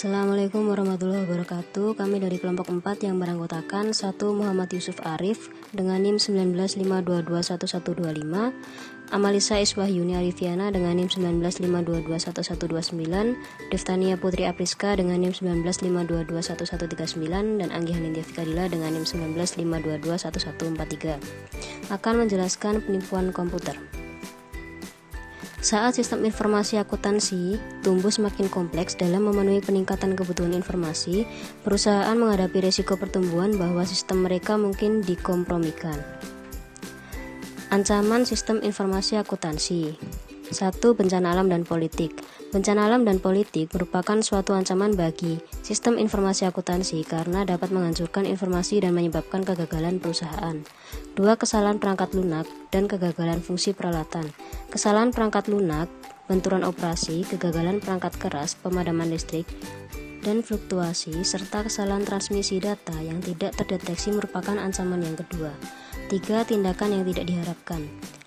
Assalamualaikum warahmatullahi wabarakatuh. Kami dari kelompok 4 yang beranggotakan 1. Muhammad Yusuf Arif dengan NIM 1952211125, Amalisa Iswahyuni Arifiana dengan NIM 1952211129, Deftania Putri Apriska dengan NIM 1952211139, dan Anggi Hanindya Fikadila dengan NIM 1952211143 akan menjelaskan penipuan komputer. Saat sistem informasi akuntansi tumbuh semakin kompleks dalam memenuhi peningkatan kebutuhan informasi, perusahaan menghadapi risiko pertumbuhan bahwa sistem mereka mungkin dikompromikan. Ancaman sistem informasi akuntansi. 1. Bencana alam dan politik. Bencana alam dan politik merupakan suatu ancaman bagi sistem informasi akuntansi karena dapat menghancurkan informasi dan menyebabkan kegagalan perusahaan. 2. Kesalahan perangkat lunak dan kegagalan fungsi peralatan. Kesalahan perangkat lunak, benturan operasi, kegagalan perangkat keras, pemadaman listrik, dan fluktuasi, serta kesalahan transmisi data yang tidak terdeteksi merupakan ancaman yang kedua. 3. Tindakan yang tidak diharapkan.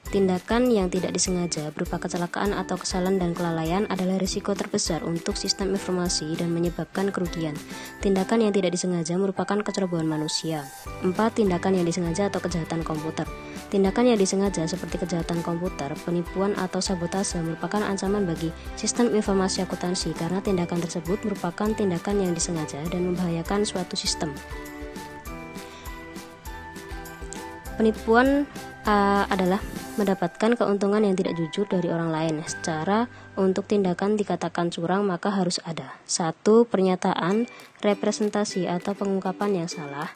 Tindakan yang tidak disengaja berupa kecelakaan atau kesalahan dan kelalaian adalah risiko terbesar untuk sistem informasi dan menyebabkan kerugian. Tindakan yang tidak disengaja merupakan kecerobohan manusia. 4. Tindakan yang disengaja atau kejahatan komputer. Tindakan yang disengaja seperti kejahatan komputer, penipuan atau sabotase merupakan ancaman bagi sistem informasi akuntansi karena tindakan tersebut merupakan tindakan yang disengaja dan membahayakan suatu sistem. Penipuan adalah mendapatkan keuntungan yang tidak jujur dari orang lain. Secara untuk tindakan dikatakan curang maka harus ada 1. Pernyataan, representasi atau pengungkapan yang salah.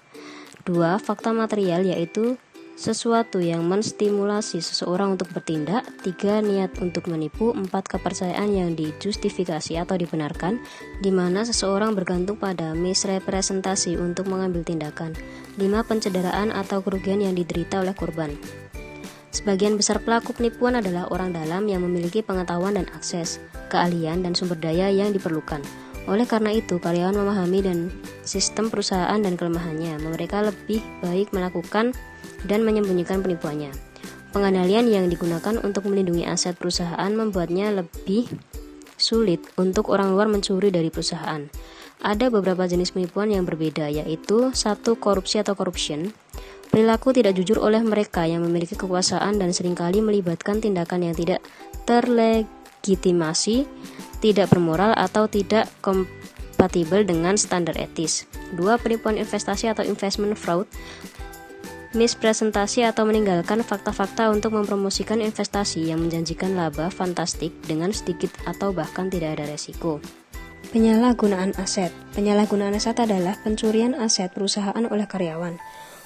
2. Fakta material yaitu sesuatu yang menstimulasi seseorang untuk bertindak. 3. Niat untuk menipu. 4. Kepercayaan yang dijustifikasi atau dibenarkan, di mana seseorang bergantung pada misrepresentasi untuk mengambil tindakan. 5. Pencederaan atau kerugian yang diderita oleh korban. Sebagian besar pelaku penipuan adalah orang dalam yang memiliki pengetahuan dan akses, keahlian dan sumber daya yang diperlukan. Oleh karena itu, karyawan memahami dan sistem perusahaan dan kelemahannya. Mereka lebih baik melakukan dan menyembunyikan penipuannya. Pengendalian yang digunakan untuk melindungi aset perusahaan membuatnya lebih sulit untuk orang luar mencuri dari perusahaan. Ada beberapa jenis penipuan yang berbeda, yaitu 1. Korupsi atau corruption. Perilaku tidak jujur oleh mereka yang memiliki kekuasaan dan seringkali melibatkan tindakan yang tidak terlegitimasi, tidak bermoral atau tidak kompatibel dengan standar etis. 2. Penipuan investasi atau investment fraud. Mispresentasi atau meninggalkan fakta-fakta untuk mempromosikan investasi yang menjanjikan laba fantastik dengan sedikit atau bahkan tidak ada resiko. Penyalahgunaan aset. Penyalahgunaan aset adalah pencurian aset perusahaan oleh karyawan.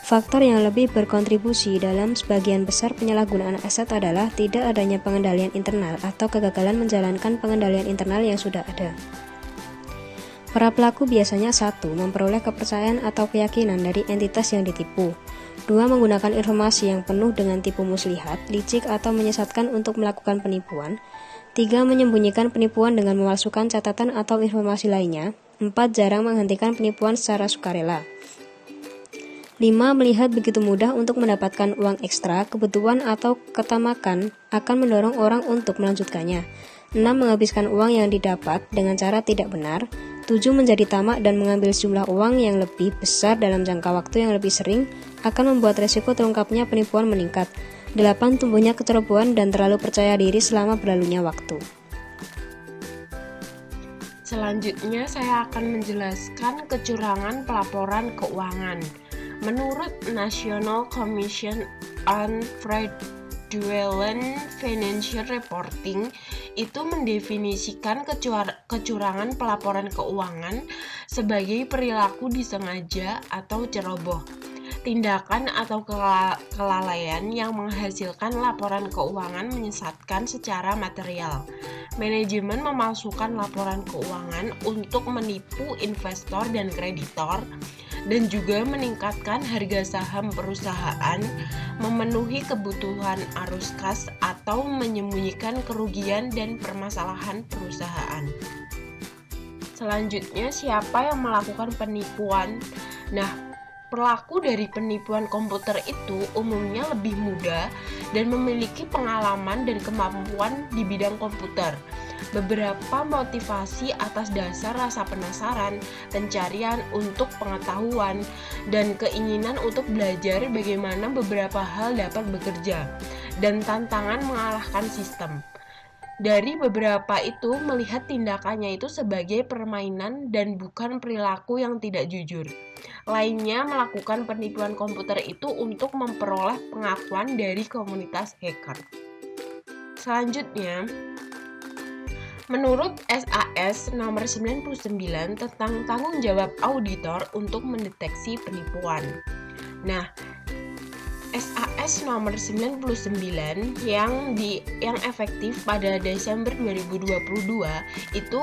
Faktor yang lebih berkontribusi dalam sebagian besar penyalahgunaan aset adalah tidak adanya pengendalian internal atau kegagalan menjalankan pengendalian internal yang sudah ada. Para pelaku biasanya 1. Memperoleh kepercayaan atau keyakinan dari entitas yang ditipu. 2. Menggunakan informasi yang penuh dengan tipu muslihat, licik atau menyesatkan untuk melakukan penipuan. 3. Menyembunyikan penipuan dengan memalsukan catatan atau informasi lainnya. 4. Jarang menghentikan penipuan secara sukarela. 5. Melihat begitu mudah untuk mendapatkan uang ekstra, kebutuhan atau ketamakan akan mendorong orang untuk melanjutkannya. 6. Menghabiskan uang yang didapat dengan cara tidak benar. 7. Menjadi tamak dan mengambil sejumlah uang yang lebih besar dalam jangka waktu yang lebih sering akan membuat resiko terungkapnya penipuan meningkat. 8. Tumbuhnya kecerobohan dan terlalu percaya diri selama berlalunya waktu. Selanjutnya saya akan menjelaskan kecurangan pelaporan keuangan. Menurut National Commission on Fraudulent Financial Reporting, itu mendefinisikan kecurangan pelaporan keuangan sebagai perilaku disengaja atau ceroboh, tindakan atau kelalaian yang menghasilkan laporan keuangan menyesatkan secara material. Manajemen memalsukan laporan keuangan untuk menipu investor dan kreditor, dan juga meningkatkan harga saham perusahaan, memenuhi kebutuhan arus kas, atau menyembunyikan kerugian dan permasalahan perusahaan. Selanjutnya, siapa yang melakukan penipuan? Nah, Pelaku dari penipuan komputer itu umumnya lebih muda dan memiliki pengalaman dan kemampuan di bidang komputer. Beberapa motivasi atas dasar rasa penasaran, pencarian untuk pengetahuan, dan keinginan untuk belajar bagaimana beberapa hal dapat bekerja, dan tantangan mengalahkan sistem. Dari beberapa itu melihat tindakannya itu sebagai permainan dan bukan perilaku yang tidak jujur. Lainnya melakukan penipuan komputer itu untuk memperoleh pengakuan dari komunitas hacker. Selanjutnya, menurut SAS nomor 99 tentang tanggung jawab auditor untuk mendeteksi penipuan. Nah, SAS nomor 99 yang efektif pada Desember 2022 itu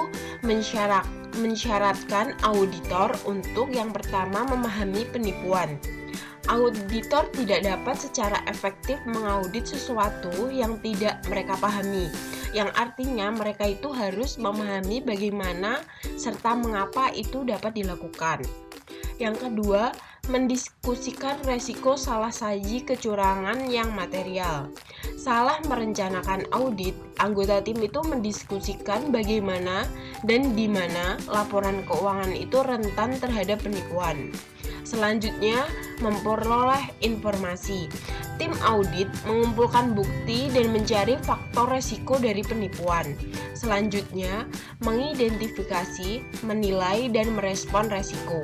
mensyaratkan auditor untuk yang pertama memahami penipuan. Auditor tidak dapat secara efektif mengaudit sesuatu yang tidak mereka pahami, yang artinya mereka itu harus memahami bagaimana serta mengapa itu dapat dilakukan. Yang kedua, mendiskusikan resiko salah saji kecurangan yang material. Salah merencanakan audit, anggota tim itu mendiskusikan bagaimana dan di mana laporan keuangan itu rentan terhadap penipuan. Selanjutnya, memperoleh informasi. Tim audit mengumpulkan bukti dan mencari faktor resiko dari penipuan. Selanjutnya, mengidentifikasi, menilai, dan merespon resiko.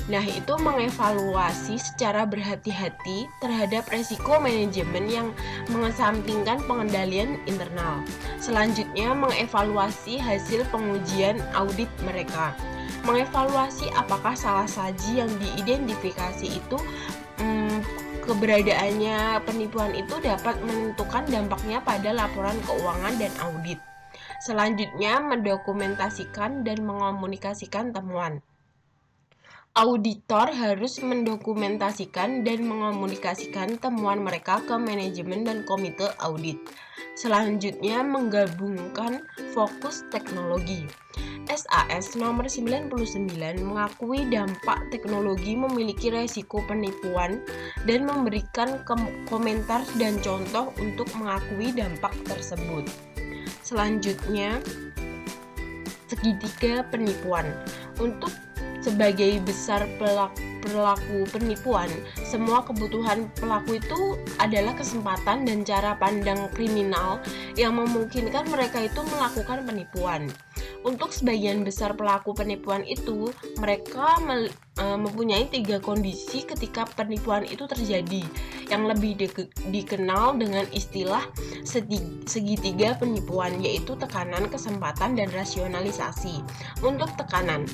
Nah, itu mengevaluasi secara berhati-hati terhadap resiko manajemen yang mengesampingkan pengendalian internal. Selanjutnya, mengevaluasi hasil pengujian audit mereka. Mengevaluasi apakah salah saji yang diidentifikasi itu keberadaannya penipuan itu dapat menentukan dampaknya pada laporan keuangan dan audit. Selanjutnya, mendokumentasikan dan mengomunikasikan temuan. Auditor harus mendokumentasikan dan mengomunikasikan temuan mereka ke manajemen dan komite audit. Selanjutnya, menggabungkan fokus teknologi. SAS nomor 99 mengakui dampak teknologi memiliki resiko penipuan dan memberikan komentar dan contoh untuk mengakui dampak tersebut. Selanjutnya, segitiga penipuan. Untuk sebagai besar pelaku penipuan, semua kebutuhan pelaku itu adalah kesempatan dan cara pandang kriminal yang memungkinkan mereka itu melakukan penipuan. Untuk sebagian besar pelaku penipuan itu, mereka mempunyai 3 kondisi ketika penipuan itu terjadi, yang lebih dikenal dengan istilah segitiga penipuan, yaitu tekanan, kesempatan, dan rasionalisasi. Untuk tekanan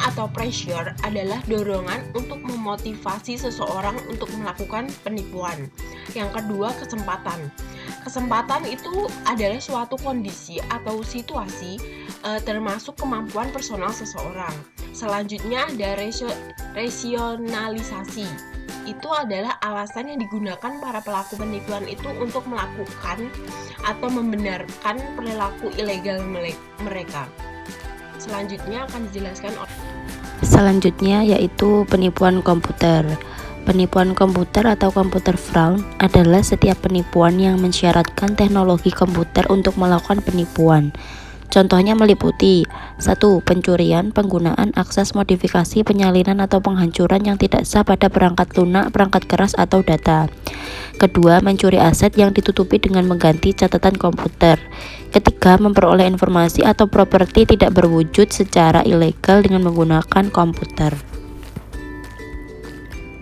atau pressure adalah dorongan untuk memotivasi seseorang untuk melakukan penipuan. Yang kedua, kesempatan. Kesempatan itu adalah suatu kondisi atau situasi termasuk kemampuan personal seseorang. Selanjutnya ada rasionalisasi. Itu adalah alasan yang digunakan para pelaku penipuan itu untuk melakukan atau membenarkan perilaku ilegal mereka. Selanjutnya akan dijelaskan Selanjutnya yaitu penipuan komputer. Penipuan komputer atau computer fraud adalah setiap penipuan yang mensyaratkan teknologi komputer untuk melakukan penipuan. Contohnya meliputi 1. Pencurian, penggunaan akses, modifikasi, penyalinan atau penghancuran yang tidak sah pada perangkat lunak, perangkat keras atau data. Kedua, mencuri aset yang ditutupi dengan mengganti catatan komputer. Ketiga, memperoleh informasi atau properti tidak berwujud secara ilegal dengan menggunakan komputer.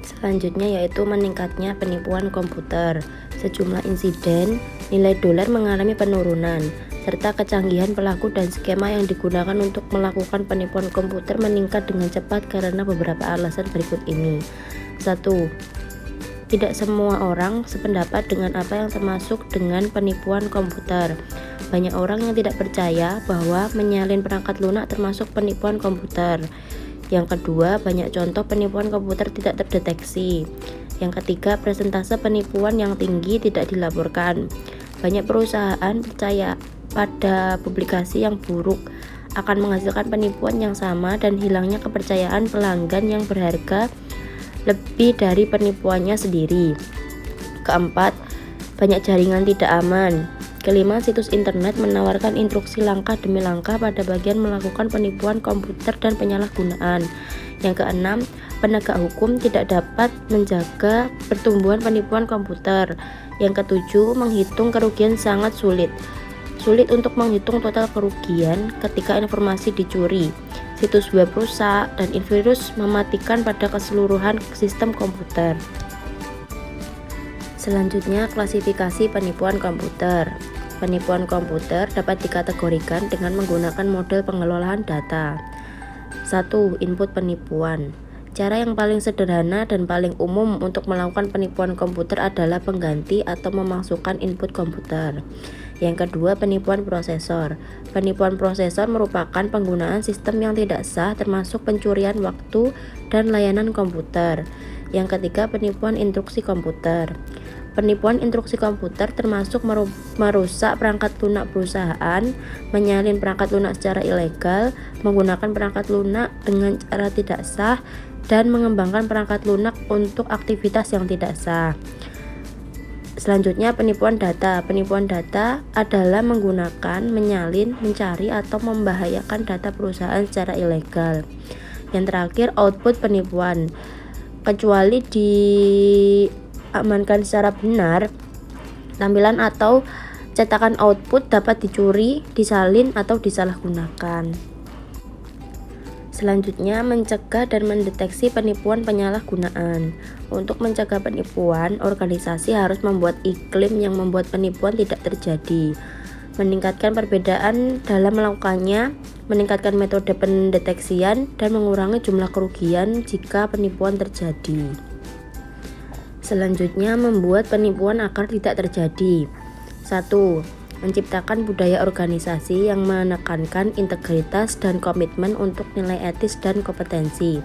Selanjutnya yaitu meningkatnya penipuan komputer. Sejumlah insiden, nilai dolar mengalami penurunan, serta kecanggihan pelaku dan skema yang digunakan untuk melakukan penipuan komputer meningkat dengan cepat karena beberapa alasan berikut ini. 1. Tidak semua orang sependapat dengan apa yang termasuk dengan penipuan komputer. Banyak orang yang tidak percaya bahwa menyalin perangkat lunak termasuk penipuan komputer. Yang kedua, banyak contoh penipuan komputer tidak terdeteksi. Yang ketiga, persentase penipuan yang tinggi tidak dilaporkan. Banyak perusahaan percaya pada publikasi yang buruk akan menghasilkan penipuan yang sama dan hilangnya kepercayaan pelanggan yang berharga lebih dari penipuannya sendiri. Keempat, banyak jaringan tidak aman. Kelima, situs internet menawarkan instruksi langkah demi langkah pada bagian melakukan penipuan komputer dan penyalahgunaan. Yang keenam, penegak hukum tidak dapat menjaga pertumbuhan penipuan komputer. Yang ketujuh, menghitung kerugian sangat sulit. Sulit untuk menghitung total kerugian ketika informasi dicuri. Situs web rusak dan virus mematikan pada keseluruhan sistem komputer. Selanjutnya, klasifikasi penipuan komputer. Penipuan komputer dapat dikategorikan dengan menggunakan model pengelolaan data. 1. Input penipuan. Cara yang paling sederhana dan paling umum untuk melakukan penipuan komputer adalah pengganti atau memasukkan input komputer. Yang kedua, penipuan prosesor. Penipuan prosesor merupakan penggunaan sistem yang tidak sah termasuk pencurian waktu dan layanan komputer. Yang ketiga, penipuan instruksi komputer. Penipuan instruksi komputer termasuk merusak perangkat lunak perusahaan, menyalin perangkat lunak secara ilegal, menggunakan perangkat lunak dengan cara tidak sah, dan mengembangkan perangkat lunak untuk aktivitas yang tidak sah. Selanjutnya, penipuan data. Penipuan data adalah menggunakan, menyalin, mencari, atau membahayakan data perusahaan secara ilegal. Yang terakhir, output penipuan. Kecuali diamankan secara benar, tampilan atau cetakan output dapat dicuri, disalin, atau disalahgunakan. Selanjutnya, mencegah dan mendeteksi penipuan penyalahgunaan. Untuk mencegah penipuan, organisasi harus membuat iklim yang membuat penipuan tidak terjadi, meningkatkan perbedaan dalam melakukannya, meningkatkan metode pendeteksian, dan mengurangi jumlah kerugian jika penipuan terjadi. Selanjutnya, membuat penipuan agar tidak terjadi. 1. Menciptakan budaya organisasi yang menekankan integritas dan komitmen untuk nilai etis dan kompetensi.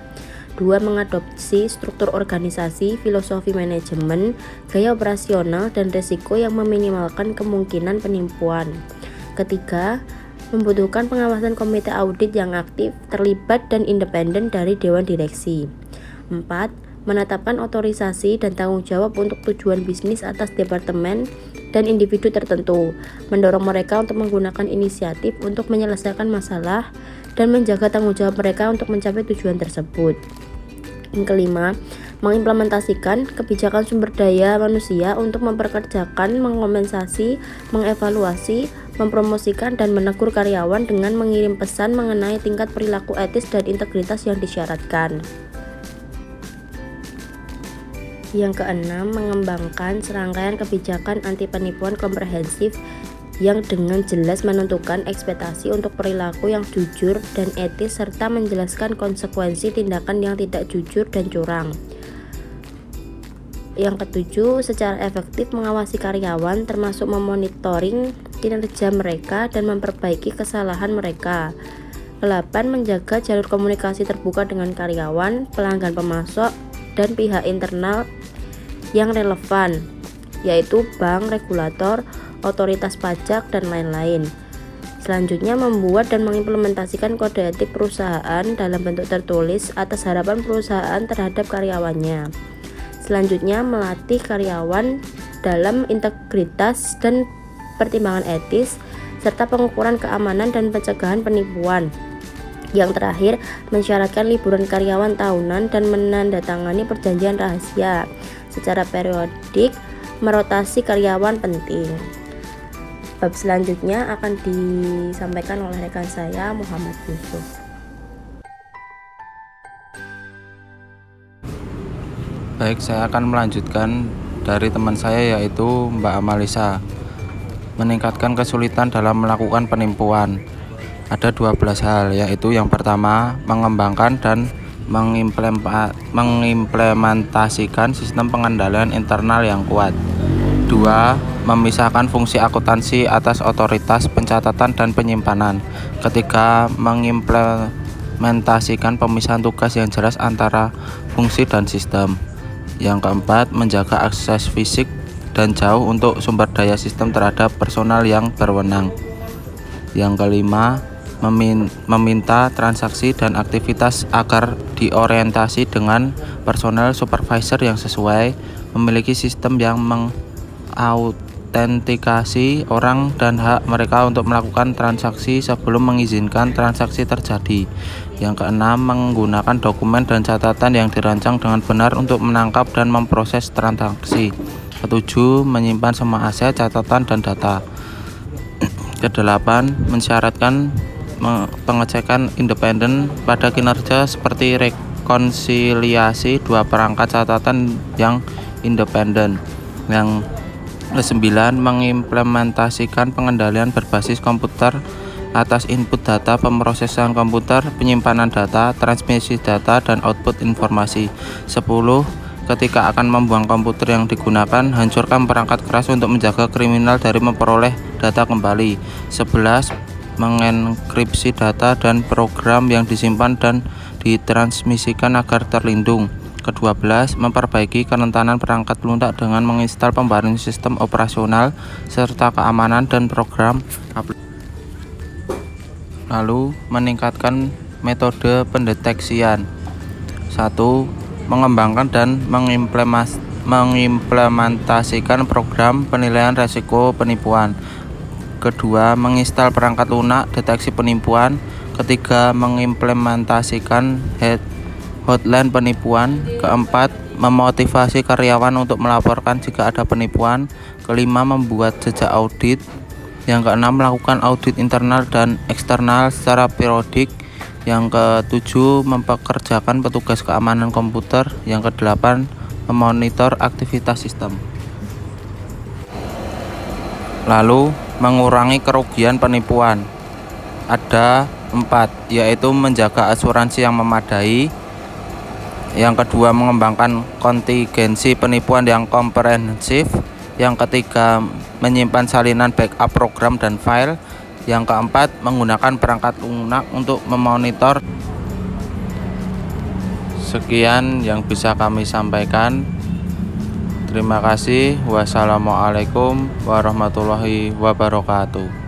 2. Mengadopsi struktur organisasi, filosofi manajemen, gaya operasional, dan risiko yang meminimalkan kemungkinan penipuan. Ketiga, membutuhkan pengawasan komite audit yang aktif, terlibat, dan independen dari dewan direksi. 4. Menetapkan otorisasi dan tanggung jawab untuk tujuan bisnis atas departemen dan individu tertentu, mendorong mereka untuk menggunakan inisiatif untuk menyelesaikan masalah dan menjaga tanggung jawab mereka untuk mencapai tujuan tersebut. Yang kelima, mengimplementasikan kebijakan sumber daya manusia untuk memperkerjakan, mengompensasi, mengevaluasi, mempromosikan, dan menegur karyawan dengan mengirim pesan mengenai tingkat perilaku etis dan integritas yang disyaratkan. Yang keenam, mengembangkan serangkaian kebijakan anti penipuan komprehensif yang dengan jelas menentukan ekspektasi untuk perilaku yang jujur dan etis serta menjelaskan konsekuensi tindakan yang tidak jujur dan curang. Yang ketujuh, secara efektif mengawasi karyawan termasuk memonitoring kinerja mereka dan memperbaiki kesalahan mereka. 8. Menjaga jalur komunikasi terbuka dengan karyawan, pelanggan pemasok, dan pihak internal yang relevan, yaitu bank, regulator, otoritas pajak, dan lain-lain. Selanjutnya, membuat dan mengimplementasikan kode etik perusahaan dalam bentuk tertulis atas harapan perusahaan terhadap karyawannya. Selanjutnya, melatih karyawan dalam integritas dan pertimbangan etis, serta pengukuran keamanan dan pencegahan penipuan. Yang terakhir, mensyaratkan liburan karyawan tahunan dan menandatangani perjanjian rahasia secara periodik, merotasi karyawan penting. Bab selanjutnya akan disampaikan oleh rekan saya, Muhammad Yusuf. Baik, saya akan melanjutkan dari teman saya yaitu Mbak Amalisa. Meningkatkan kesulitan dalam melakukan penipuan. Ada 12 hal, yaitu yang pertama, mengembangkan dan mengimplementasikan sistem pengendalian internal yang kuat. 2. Memisahkan fungsi akuntansi atas otoritas pencatatan dan penyimpanan. Ketiga, mengimplementasikan pemisahan tugas yang jelas antara fungsi dan sistem. Yang keempat, menjaga akses fisik dan jauh untuk sumber daya sistem terhadap personal yang berwenang. Yang kelima, meminta transaksi dan aktivitas agar diorientasi dengan personel supervisor yang sesuai, memiliki sistem yang mengautentikasi orang dan hak mereka untuk melakukan transaksi sebelum mengizinkan transaksi terjadi. Yang keenam, menggunakan dokumen dan catatan yang dirancang dengan benar untuk menangkap dan memproses transaksi. Ketujuh, menyimpan semua aset, catatan, dan data. Kedelapan, mensyaratkan pengecekan independen pada kinerja seperti rekonsiliasi dua perangkat catatan yang independen. Yang kesembilan, mengimplementasikan pengendalian berbasis komputer atas input data, pemrosesan komputer, penyimpanan data, transmisi data, dan output informasi. 10. Ketika akan membuang komputer yang digunakan, hancurkan perangkat keras untuk menjaga kriminal dari memperoleh data kembali. 11. Mengenkripsi data dan program yang disimpan dan ditransmisikan agar terlindung. Ke-12, memperbaiki kerentanan perangkat lunak dengan menginstal pembaruan sistem operasional serta keamanan dan program aplikasi. Lalu, meningkatkan metode pendeteksian. 1. Mengembangkan dan mengimplementasikan program penilaian risiko penipuan. Kedua, menginstal perangkat lunak deteksi penipuan. Ketiga, mengimplementasikan hotline penipuan. Keempat, memotivasi karyawan untuk melaporkan jika ada penipuan. Kelima, membuat jejak audit. Yang keenam, melakukan audit internal dan eksternal secara periodik. Yang ketujuh, mempekerjakan petugas keamanan komputer. Yang kedelapan, memonitor aktivitas sistem. Lalu, mengurangi kerugian penipuan. Ada 4, yaitu menjaga asuransi yang memadai. Yang kedua, mengembangkan kontingensi penipuan yang komprehensif. Yang ketiga, menyimpan salinan backup program dan file. Yang keempat, menggunakan perangkat lunak untuk memonitor. Sekian yang bisa kami sampaikan. Terima kasih. Wassalamualaikum warahmatullahi wabarakatuh.